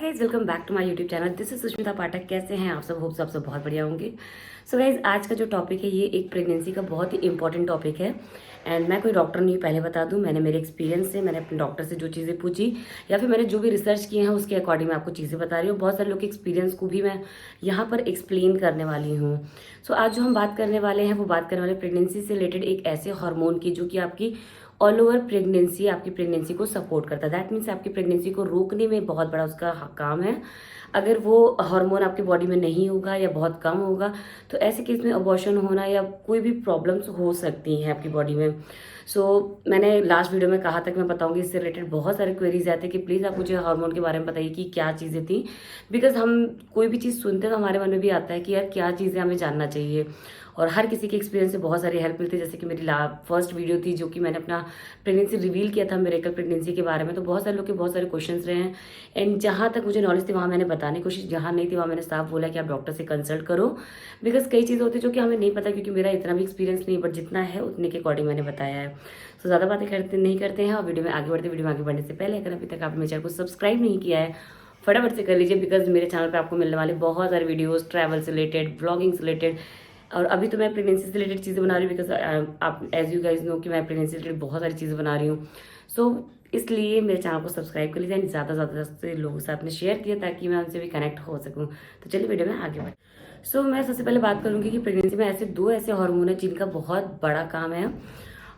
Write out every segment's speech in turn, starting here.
Guys, welcome back to my YouTube channel. This is Sushmita Pathak. कैसे हैं आप सब? होप सब बहुत बढ़िया होंगे। सो गाइज, आज का जो टॉपिक है ये एक प्रेगनेंसी का बहुत ही इंपॉर्टेंट टॉपिक है। एंड मैं कोई डॉक्टर नहीं, पहले बता दूं, मैंने मेरे एक्सपीरियंस से, मैंने अपने डॉक्टर से जो चीज़ें पूछी या फिर मैंने जो भी रिसर्च किए हैं उसके अकॉर्डिंग मैं आपको चीज़ें बता रही हूँ। बहुत सारे लोग के एक्सपीरियंस को भी मैं यहाँ पर एक्सप्लेन करने वाली हूँ। सो आज जो हम बात करने वाले हैं वो बात करने वाले प्रेगनेंसी से रिलेटेड एक ऐसे हार्मोन की जो कि आपकी ऑल ओवर प्रेगनेंसी, आपकी प्रेगनेंसी को सपोर्ट करता है। दैट मीन्स आपकी प्रेगनेंसी को रोकने में बहुत बड़ा उसका काम है। अगर वो हार्मोन आपकी बॉडी में नहीं होगा या बहुत कम होगा तो ऐसे केस में अबॉर्शन होना या कोई भी प्रॉब्लम्स हो सकती हैं आपकी बॉडी में। मैंने लास्ट वीडियो में कहा था कि मैं बताऊंगी, इससे रिलेटेड बहुत सारे क्वेरीज आते हैं कि प्लीज़ आप मुझे हार्मोन के बारे में बताइए कि क्या चीज़ें थी। बिकॉज हम कोई भी चीज़ सुनते हैं तो हमारे मन में भी आता है कि यार क्या चीज़ें हमें जानना चाहिए, और हर किसी के एक्सपीरियंस से बहुत सारी हेल्प मिलती है। जैसे कि मेरी फर्स्ट वीडियो थी जो कि मैंने अपना प्रेगनेंसी रिवील किया था, मिरेकल प्रेगनेंसी के बारे में, तो बहुत सारे लोग के बहुत सारे क्वेश्चंस रहे हैं। एंड जहाँ तक मुझे नॉलेज थी वहाँ मैंने बताने की कोशिश, जहाँ नहीं थी वहाँ मैंने साफ बोला कि आप डॉक्टर से कंसल्ट करो। बिकॉज कई चीज़ें होती है जो कि हमें नहीं पता, क्योंकि मेरा इतना भी एक्सपीरियंस नहीं, बट जितना है उतने के अकॉर्डिंग मैंने बताया है। तो ज़्यादा बातें नहीं करते हैं और वीडियो में आगे बढ़ते। वीडियो में आगे बढ़ने से पहले अगर अभी तक आपने मेरे चैनल को सब्सक्राइब नहीं किया है फटाफट से कर लीजिए। बिकॉज मेरे चैनल पे आपको मिलने वाले बहुत सारे वीडियोस ट्रैवल से रिलेटेड, ब्लॉगिंग से रिलेटेड, और अभी तो मैं प्रेगनेंसी से रिलेटेड चीज़ें बना रही हूँ। बिकॉज आप एज यू गाइज नो कि मैं प्रेगनेंसी से रिलेटेड बहुत सारी चीज़ें बना रही हूँ। इसलिए मेरे चैनल को सब्सक्राइब कर लीजिए, ज़्यादा से लोगों से आपने शेयर किया ताकि मैं उनसे भी कनेक्ट हो सकूँ। तो चलिए वीडियो में आगे बढ़े। मैं सबसे पहले बात करूँगी कि प्रेगनेंसी में ऐसे दो ऐसे हार्मोन हैं जिनका बहुत बड़ा काम है।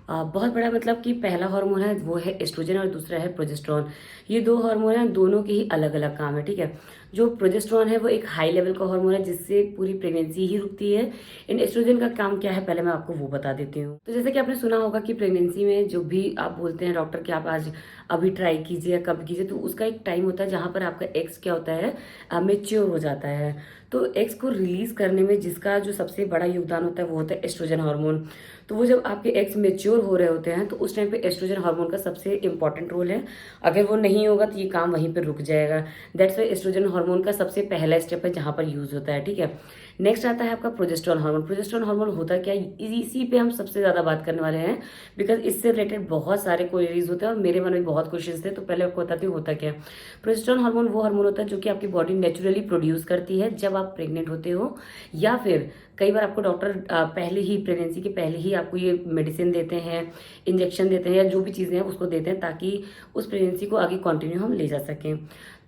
बहुत बड़ा मतलब कि पहला हार्मोन है वो है एस्ट्रोजन और दूसरा है प्रोजेस्टेरॉन। ये दो हार्मोन हैं, दोनों के ही अलग अलग काम है, ठीक है। जो प्रोजेस्टेरॉन है वो एक हाई लेवल का हार्मोन है जिससे पूरी प्रेगनेंसी ही रुकती है। इन एस्ट्रोजन का काम क्या है पहले मैं आपको वो बता देती हूँ। तो जैसे कि आपने सुना होगा कि प्रेगनेंसी में जो भी आप बोलते हैं डॉक्टर कि आप आज अभी ट्राई कीजिए या कब कीजिए, तो उसका एक टाइम होता है जहाँ पर आपका एग्स क्या होता है, मेच्योर हो जाता है। तो एग्स को रिलीज करने में जिसका जो सबसे बड़ा योगदान होता है वो होता है एस्ट्रोजन हार्मोन। तो वो जब आपके एग्स मेच्योर हो रहे होते हैं तो उस टाइम पे एस्ट्रोजन हार्मोन का सबसे इंपॉर्टेंट रोल है। अगर वो नहीं होगा तो ये काम वहीं पर रुक जाएगा। दैट्स वाई एस्ट्रोजन हार्मोन का सबसे पहला स्टेप है जहाँ पर यूज होता है, ठीक है। नेक्स्ट आता है आपका प्रोजेस्टेरॉन हार्मोन। प्रोजेस्टेरॉन हार्मोन होता क्या है, इसी पे हम सबसे ज्यादा बात करने वाले हैं। बिकॉज इससे रिलेटेड बहुत सारे क्वेरीज होते हैं और मेरे मन में बहुत क्वेश्चन थे। तो पहले आपको बताती हूँ होता क्या है। प्रोजेस्टेरॉन हार्मोन वो हार्मोन होता है जो कि आपकी बॉडी नेचुरली प्रोड्यूस करती है जब आप प्रेग्नेंट होते हो, या फिर कई बार आपको डॉक्टर पहले ही, प्रेगनेंसी के पहले ही आपको ये मेडिसिन देते हैं, इंजेक्शन देते हैं या जो भी चीज़ें हैं उसको देते हैं ताकि उस प्रेगनेंसी को आगे कंटिन्यू हम ले जा सकें।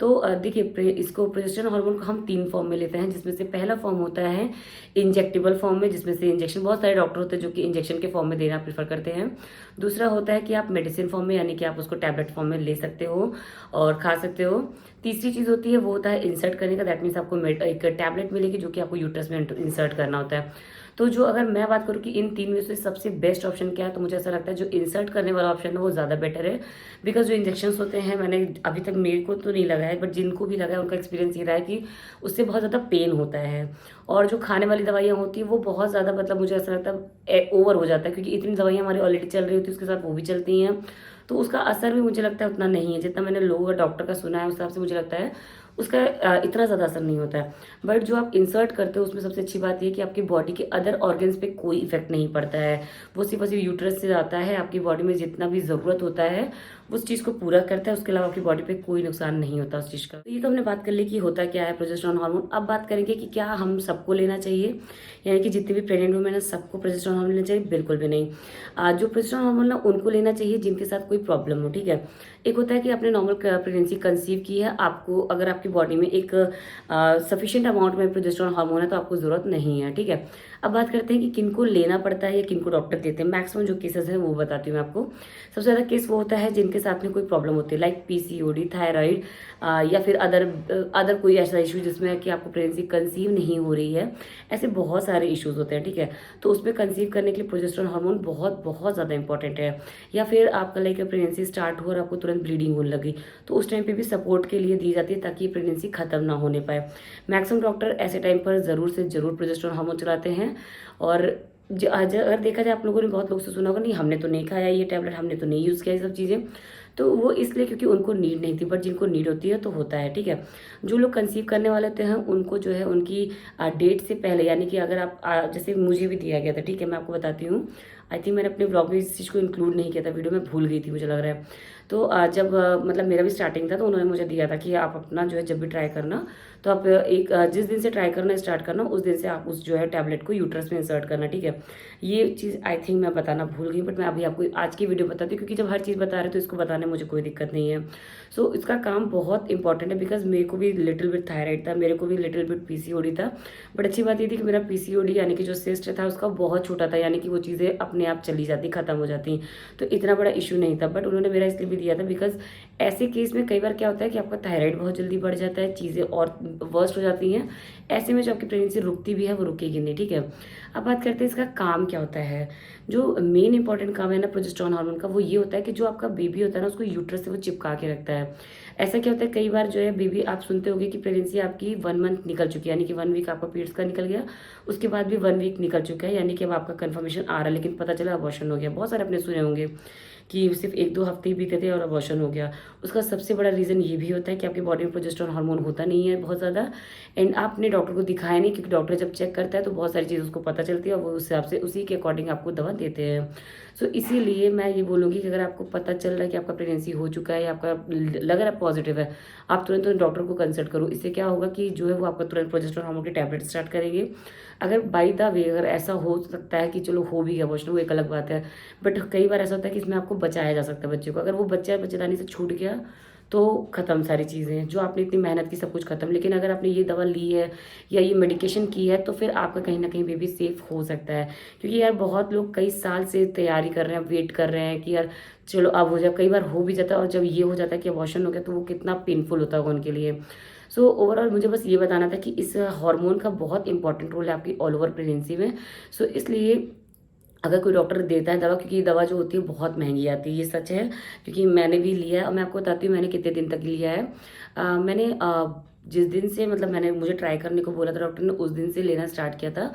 तो देखिए, इसको प्रोजेस्टेरॉन हार्मोन को हम 3 फॉर्म में लेते हैं, जिसमें से पहला फॉर्म होता है इंजेक्टेबल फॉर्म में, जिसमें से इंजेक्शन, बहुत सारे डॉक्टर होते हैं जो कि इंजेक्शन के फॉर्म में देना प्रेफर करते हैं। दूसरा होता है कि आप मेडिसिन फॉर्म में, यानी कि आप उसको टैबलेट फॉर्म में ले सकते हो और खा सकते हो। तीसरी चीज़ होती है वो होता है इंसर्ट करने का। दैट मीन्स आपको एक टैबलेट मिलेगी जो कि आपको यूट्रस में इंसर्ट करना होता है। तो जो अगर मैं बात करूँ कि इन 3 में से सबसे बेस्ट ऑप्शन क्या है, तो मुझे ऐसा लगता है जो इंसर्ट करने वाला ऑप्शन है वो ज़्यादा बेटर है। बिकॉज जो इंजेक्शंस होते हैं, मैंने अभी तक, मेरे को तो नहीं लगा है बट जिनको भी लगा है उनका एक्सपीरियंस ये रहा है कि उससे बहुत ज़्यादा पेन होता है। और जो खाने वाली दवाइयाँ होती हैं वो बहुत ज़्यादा, मतलब मुझे ऐसा लगता है ओवर हो जाता है, क्योंकि इतनी दवाइयाँ हमारी ऑलरेडी चल रही होती है, उसके साथ वो भी चलती हैं। तो उसका असर भी मुझे लगता है उतना नहीं है जितना मैंने लोगों का, डॉक्टर का सुना है, उस हिसाब से मुझे लगता है उसका इतना ज़्यादा असर नहीं होता है। बट जो आप इंसर्ट करते हो उसमें सबसे अच्छी बात ये है कि आपकी बॉडी के अदर ऑर्गन्स पे कोई इफेक्ट नहीं पड़ता है। वो सिर्फ और सिर्फ यूट्रस से आता है, आपकी बॉडी में जितना भी ज़रूरत होता है उस चीज़ को पूरा करता है, उसके अलावा आपकी बॉडी पे कोई नुकसान नहीं होता उस चीज़ का। तो ये तो हमने बात कर ली कि होता क्या है प्रोजेस्टेरॉन हार्मोन। अब बात करेंगे कि क्या हम सबको लेना चाहिए, यानी कि जितने भी प्रेग्नेंट वुमेन है सबको प्रोजेस्टेरॉन हार्मोन लेना चाहिए? बिल्कुल भी नहीं। जो प्रोजेस्टेरॉन हार्मोन ना उनको लेना चाहिए जिनके साथ कोई प्रॉब्लम हो, ठीक है। एक होता है कि आपने नॉर्मल प्रेगनेंसी कंसीव की है, आपको अगर आपकी बॉडी में एक सफिशिएंट अमाउंट में प्रोजेस्टेरॉन हार्मोन है तो आपको जरूरत नहीं है, ठीक है। अब बात करते हैं कि किनको लेना पड़ता है या किनको डॉक्टर देते हैं। मैक्सिमम जो केसेस हैं वो बताती हूँ मैं आपको। सबसे ज़्यादा केस वो होता है जिनके साथ में कोई प्रॉब्लम होती है, लाइक पीसीओडी, थायराइड, या फिर अदर कोई ऐसा इशू जिसमें कि आपको प्रेगनेंसी कंसीव नहीं हो रही है। ऐसे बहुत सारे इश्यूज होते हैं, ठीक है। तो उसमें कंसीव करने के लिए प्रोजेस्टेरॉन हार्मोन बहुत बहुत ज़्यादा इंपॉर्टेंट है। या फिर आपका लाइक प्रेगनेंसी स्टार्ट हो और आपको तुरंत ब्लीडिंग होने लगी, तो उस टाइम पे भी सपोर्ट के लिए दी जाती है ताकि प्रेगनेंसी खत्म ना होने पाए। मैक्सिमम डॉक्टर ऐसे टाइम पर ज़रूर से ज़रूर प्रोजेस्टेरॉन हार्मोन चलाते हैं। और अगर देखा जाए, आप लोगों ने बहुत लोग से सुना होगा, नहीं हमने तो नहीं खाया ये टैबलेट, हमने तो नहीं यूज़ किया ये सब चीज़ें, तो वो इसलिए क्योंकि उनको नीड नहीं थी। बट जिनको नीड होती है तो होता है, ठीक है। जो लोग कंसीव करने वाले होते हैं उनको जो है उनकी डेट से पहले, यानी कि अगर आप जैसे मुझे भी दिया गया था, ठीक है, मैं आपको बताती हूँ। आई थिंक मैंने अपने ब्लॉग में इस चीज़ को इंक्लूड नहीं किया था, वीडियो में भूल गई थी मुझे लग रहा है। तो जब मतलब मेरा भी स्टार्टिंग था तो उन्होंने मुझे दिया था कि आप अपना जो है जब भी ट्राई करना तो आप जिस दिन से ट्राई करना स्टार्ट करना उस दिन से आप उस जो है टैबलेट को यूट्रस में इंसर्ट करना, ठीक है। ये चीज़ आई थिंक मैं बताना भूल गई, बट मैं अभी आपको आज की वीडियो बताती हूँ क्योंकि जब हर चीज़ बता रहे तो इसको बताने में मुझे कोई दिक्कत नहीं है। सो इसका काम बहुत इंपॉर्टेंट है बिकॉज मेरे को भी लिटिल बिट थायराइड था, मेरे को भी लिटिल बिट पीसीओडी था। बट अच्छी बात ये थी कि मेरा पीसीओडी यानी कि जो सिस्ट था उसका बहुत छोटा था, यानी कि वो चीज़ें अपने आप चली जाती, खत्म हो जाती, तो इतना बड़ा इशू नहीं था। बट उन्होंने मेरा इसलिए भी दिया था बिकॉज ऐसे केस में कई बार क्या होता है कि आपका थायराइड बहुत जल्दी बढ़ जाता है, चीज़ें और वर्स्ट हो जाती हैं। ऐसे में जो आपकी प्रेगनेंसी रुकती भी है वो रुकेगी नहीं, ठीक है। अब बात करते हैं इसका काम क्या होता है। जो मेन इंपॉर्टेंट काम है ना प्रोजेस्टेरोन हार्मोन का, वो ये होता है कि जो आपका बेबी होता है ना उसको यूट्रस से वो चिपका के रखता है। ऐसा क्या होता है कई बार जो है बेबी, आप सुनते होंगे कि प्रेगनेंसी आपकी 1 मंथ निकल चुकी है, यानी कि 1 वीक आपका पीरियड्स का निकल गया, उसके बाद भी 1 वीक निकल चुका है, यानी कि अब आपका कंफर्मेशन आ रहा है, लेकिन पता चला अबॉर्शन हो गया। बहुत सारे आपने सुने होंगे कि सिर्फ 1-2 हफ्ते ही बीते थे और अबॉर्शन हो गया। उसका सबसे बड़ा रीज़न ये भी होता है कि आपकी बॉडी में प्रोजेस्टेरोन हार्मोन होता नहीं है बहुत ज़्यादा, एंड आपने डॉक्टर को दिखाया नहीं, क्योंकि डॉक्टर जब चेक करता है तो बहुत सारी चीज़ उसको पता चलती है और वो उस हिसाब से उसी के अकॉर्डिंग आपको दवा देते हैं। सो इसीलिए मैं ये बोलूँगी कि अगर आपको पता चल रहा है कि आपका प्रेगनेंसी हो चुका है या आपका लग रहा है पॉजिटिव है, आप तुरंत डॉक्टर को कंसल्ट करो। इससे क्या होगा कि जो है वो आपका तुरंत प्रोजेस्टेरोन हार्मोन के टैबलेट स्टार्ट करेंगे। अगर बाई द वे अगर ऐसा हो सकता है कि चलो हो भी गया अबॉर्शन, वो एक अलग बात है, बट कई बार ऐसा होता है कि इसमें आपको बचाया जा सकता है बच्चे को। अगर वो बच्चा बच्चेदानी से छूट गया तो ख़त्म सारी चीज़ें, जो आपने इतनी मेहनत की सब कुछ ख़त्म। लेकिन अगर आपने ये दवा ली है या ये मेडिकेशन की है तो फिर आपका कहीं ना कहीं बेबी सेफ हो सकता है। क्योंकि यार बहुत लोग कई साल से तैयारी कर रहे हैं, वेट कर रहे हैं कि यार चलो अब हो जाए, कई बार हो भी जाता है, और जब ये हो जाता है कि अबॉर्शन हो गया तो वो कितना पेनफुल होता होगा उनके लिए। सो ओवरऑल मुझे बस ये बताना था कि इस हार्मोन का बहुत इंपॉर्टेंट रोल है आपकी ऑल ओवर प्रेगनेंसी में। सो इसलिए अगर कोई डॉक्टर देता है दवा, क्योंकि ये दवा जो होती है बहुत महंगी आती है, ये सच है, क्योंकि मैंने भी लिया है और मैं आपको बताती हूँ मैंने कितने दिन तक लिया है। मैंने जिस दिन से मतलब मैंने मुझे ट्राई करने को बोला था डॉक्टर ने, उस दिन से लेना स्टार्ट किया था।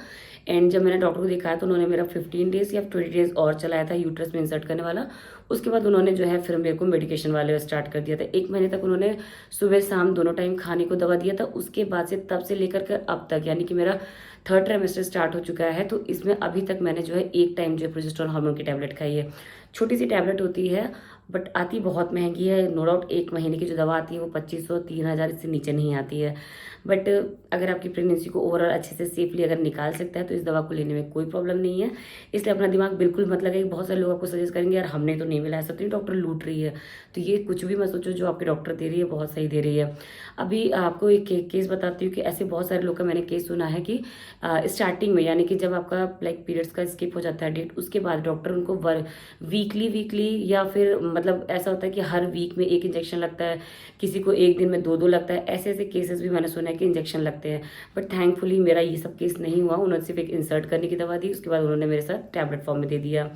एंड जब मैंने डॉक्टर को दिखाया तो उन्होंने मेरा 15 डेज़ या 20 डेज़ और चलाया था यूट्रस में इंसर्ट करने वाला। उसके बाद उन्होंने जो है फिर मेरे को मेडिकेशन वाले स्टार्ट कर दिया था। 1 महीने तक उन्होंने सुबह शाम दोनों टाइम खाने को दवा दिया था। उसके बाद से तब से लेकर कर अब तक, यानी कि मेरा 3rd ट्राइमेस्टर स्टार्ट हो चुका है, तो इसमें अभी तक मैंने जो है एक टाइम जो है प्रोजेस्टेरोन हार्मोन की टैबलेट खाई है। छोटी सी टैबलेट होती है बट आती बहुत महंगी है, नो डाउट। 1 महीने की जो दवा आती है वो 2500-3000 इससे नीचे नहीं आती है। बट अगर आपकी प्रेगनेंसी को ओवरऑल अच्छे से सेफली अगर निकाल सकता है तो इस दवा को लेने में कोई प्रॉब्लम नहीं है। इसलिए अपना दिमाग बिल्कुल मत लगाइए। बहुत सारे लोग आपको सजेस्ट करेंगे यार हमने तो नहीं मिला, ऐसा तो नहीं डॉक्टर लूट रही है, तो ये कुछ भी मत सोचो, जो आपके डॉक्टर दे रही है बहुत सही दे रही है। अभी आपको एक केस बताती हूँ कि ऐसे बहुत सारे लोग का मैंने केस सुना है कि स्टार्टिंग में, यानी कि जब आपका लाइक पीरियड्स का स्किप हो जाता है डेट, उसके बाद डॉक्टर उनको वीकली या फिर मतलब ऐसा होता है कि हर वीक में एक इंजेक्शन लगता है, किसी को एक दिन में 2-2 लगता है। ऐसे ऐसे केसेस भी मैंने सुना है कि इंजेक्शन लगते हैं, बट थैंकफुली मेरा ये सब केस नहीं हुआ। उन्होंने सिर्फ एक इंसर्ट करने की दवा दी, उसके बाद उन्होंने मेरे साथ टैबलेट फॉर्म में दे दिया।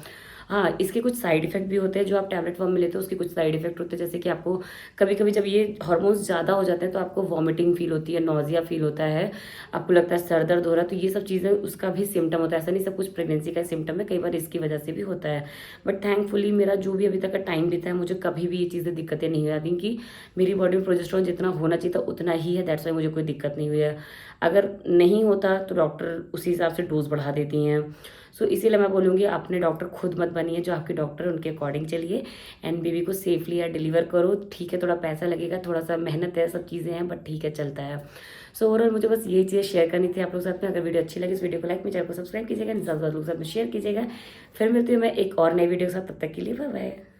हाँ, इसके कुछ साइड इफेक्ट भी होते हैं, जो आप टैबलेट फॉर्म में लेते हो उसके कुछ साइड इफेक्ट होते हैं, जैसे कि आपको कभी कभी जब ये हार्मोन्स ज़्यादा हो जाते हैं तो आपको वॉमिटिंग फील होती है, नॉजिया फील होता है, आपको लगता है सर दर्द हो रहा है, तो ये सब चीज़ें उसका भी सिम्टम होता है। ऐसा नहीं सब कुछ प्रेगनेंसी का सिम्टम है, कई बार इसकी वजह से भी होता है। बट थैंकफुली मेरा जो भी अभी तक का टाइम बीता है मुझे कभी भी ये चीज़ें दिक्कतें नहीं हुई। आई थिंक कि मेरी बॉडी में प्रोजेस्टेरोन जितना होना चाहिए था उतना ही है, दैट्स वाई मुझे कोई दिक्कत नहीं हुई है। अगर नहीं होता तो डॉक्टर उसी हिसाब से डोज बढ़ा देती हैं। सो इसीलिए मैं बोलूँगी अपने डॉक्टर खुद मत बनिए, जो आपके डॉक्टर है उनके अकॉर्डिंग चलिए एंड बेबी को सेफली या डिलीवर करो। ठीक है, थोड़ा पैसा लगेगा, थोड़ा सा मेहनत है, सब चीज़ें हैं, बट ठीक है, चलता है। सो ओवरऑल मुझे बस यही चीज़ें शेयर करनी थी आप लोग साथ में। अगर वीडियो अच्छी लगी इस वीडियो को लाइक, मेरे चैनल को सब्सक्राइब कीजिएगा, ज़्यादा लोगों के साथ में शेयर कीजिएगा। फिर मिलती हूँ मैं एक और नई वीडियो के साथ, तब तक के लिए बाय बाय।